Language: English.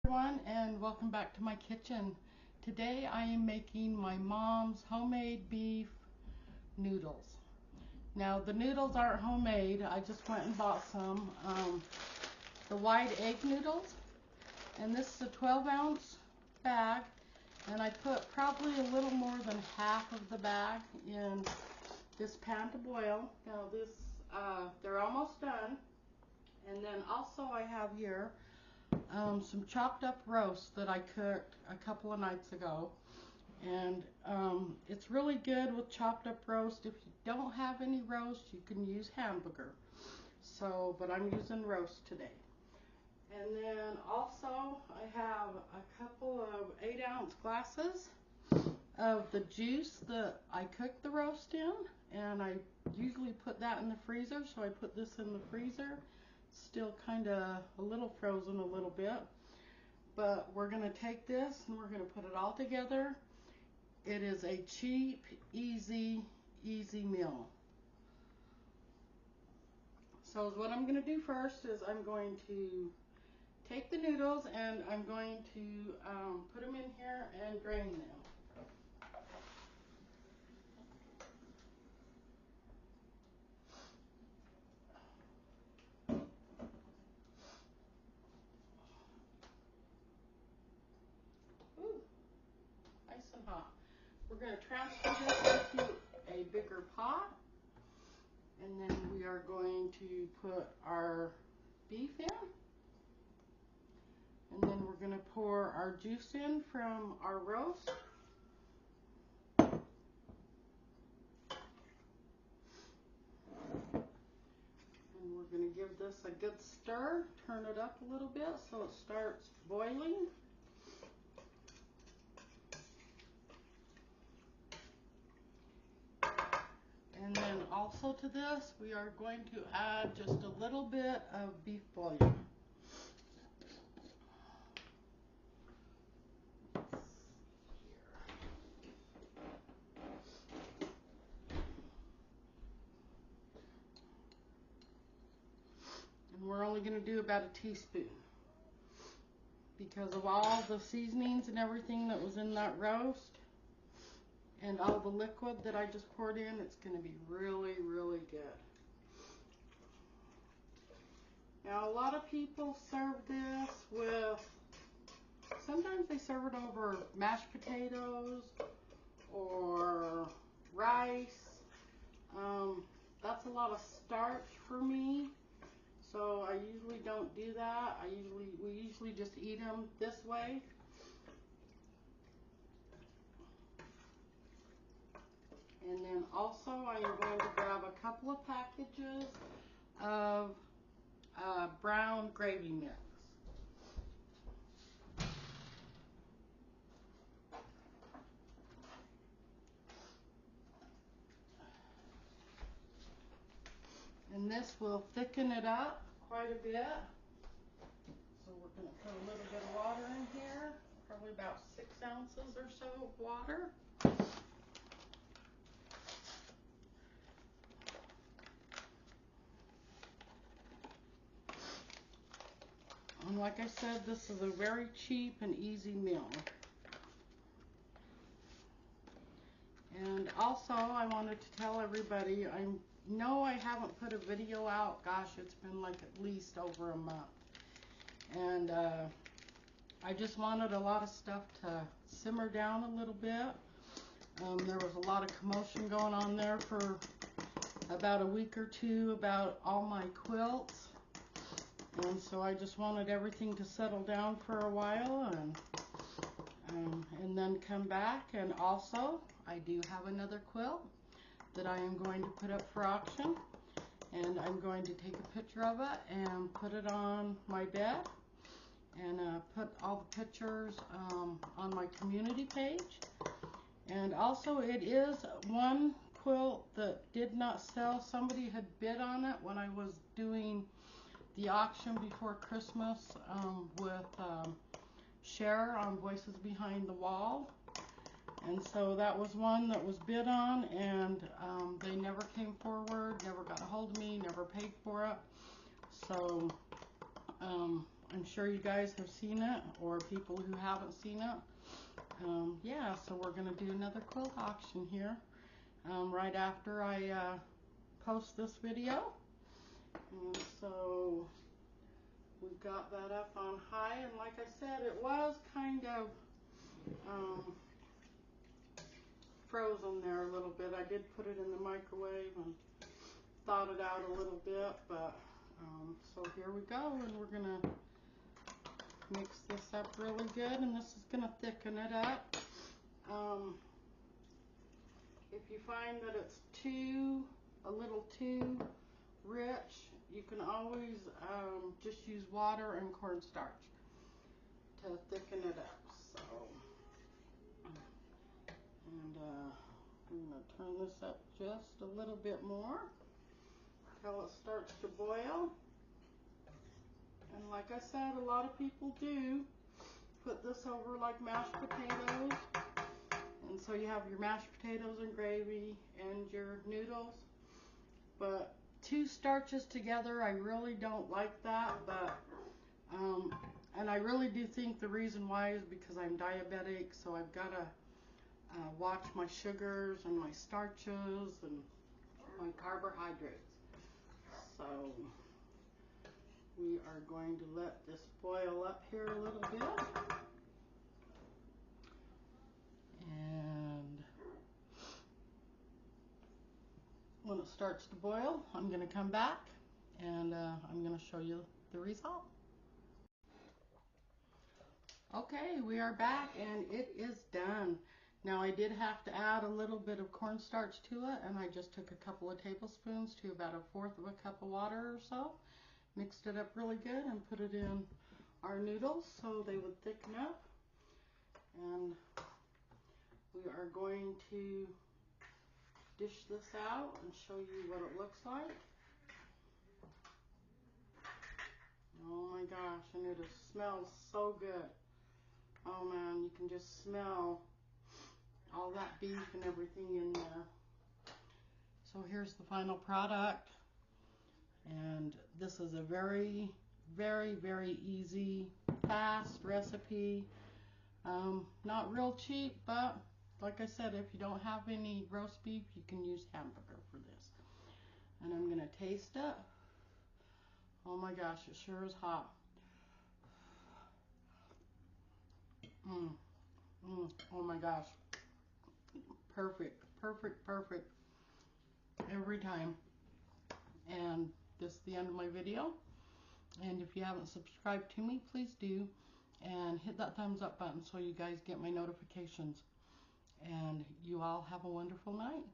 everyone, and welcome back to my kitchen. Today I am making my mom's homemade beef noodles. Now the noodles aren't homemade, I just went and bought some. The white egg noodles, and this is a 12-ounce bag, and I put probably a little more than half of the bag in this pan to boil. Now they're almost done. And then also I have here some chopped up roast that I cooked a couple of nights ago, and it's really good with chopped up roast. If you don't have any roast, you can use hamburger, but I'm using roast today. And then also I have a couple of 8-ounce glasses of the juice that I cooked the roast in, and I usually put that in the freezer, so I put this in the freezer. Still kind of a little frozen a little bit, but we're going to take this and we're going to put it all together. It is a cheap, easy meal. So what I'm going to do first is I'm going to take the noodles and I'm going to put them in here and drain them. Hot. We're going to transfer this into a bigger pot, and then we are going to put our beef in, and then we're going to pour our juice in from our roast. And we're going to give this a good stir, turn it up a little bit so it starts boiling. And then also to this, we are going to add just a little bit of beef bouillon. And we're only going to do about a teaspoon, because of all the seasonings and everything that was in that roast. And all the liquid that I just poured in, it's going to be really, really good. Now, a lot of people serve this with, sometimes they serve it over mashed potatoes or rice. That's a lot of starch for me, so I usually don't do that. We usually just eat them this way. And then also I am going to grab a couple of packages of brown gravy mix. And this will thicken it up quite a bit. So we're going to put a little bit of water in here, probably about 6 ounces or so of water. And like I said, this is a very cheap and easy meal. And also, I wanted to tell everybody, I know I haven't put a video out, gosh, it's been like at least over a month. And I just wanted a lot of stuff to simmer down a little bit. There was a lot of commotion going on there for about a week or two about all my quilts. And so I just wanted everything to settle down for a while and then come back. And also, I do have another quilt that I am going to put up for auction. And I'm going to take a picture of it and put it on my bed. And put all the pictures on my community page. And also, it is one quilt that did not sell. Somebody had bid on it when I was doing the auction before Christmas with Cher on Voices Behind the Wall. And so that was one that was bid on, and they never came forward, never got a hold of me, never paid for it. So I'm sure you guys have seen it, or people who haven't seen it. Yeah, so we're going to do another quilt auction here right after I post this video. And so we've got that up on high, and like I said, it was kind of frozen there a little bit. I did put it in the microwave and thawed it out a little bit, but so here we go, and we're going to mix this up really good, and this is going to thicken it up. If you find that it's a little too rich, you can always just use water and cornstarch to thicken it up. So, and I'm going to turn this up just a little bit more until it starts to boil. And like I said, a lot of people do put this over like mashed potatoes. And so you have your mashed potatoes and gravy and your noodles. But two starches together, I really don't like that. But and I really do think the reason why is because I'm diabetic, so I've got to watch my sugars and my starches and my carbohydrates. So we are going to let this boil up here a little bit. And when it starts to boil, I'm going to come back and I'm going to show you the result. Okay, we are back and it is done. Now I did have to add a little bit of cornstarch to it, and I just took a couple of tablespoons to about 1/4 of a cup of water or so. Mixed it up really good and put it in our noodles so they would thicken up. And we are going to dish this out and show you what it looks like. Oh my gosh, and it smells so good. Oh man, you can just smell all that beef and everything in there. So here's the final product. And this is a very, very, very easy, fast recipe. Not real cheap, but like I said, if you don't have any roast beef, you can use hamburger for this. And I'm going to taste it. Oh my gosh, it sure is hot. Oh my gosh. Perfect, perfect, perfect. Every time. And this is the end of my video. And if you haven't subscribed to me, please do. And hit that thumbs up button so you guys get my notifications. And you all have a wonderful night.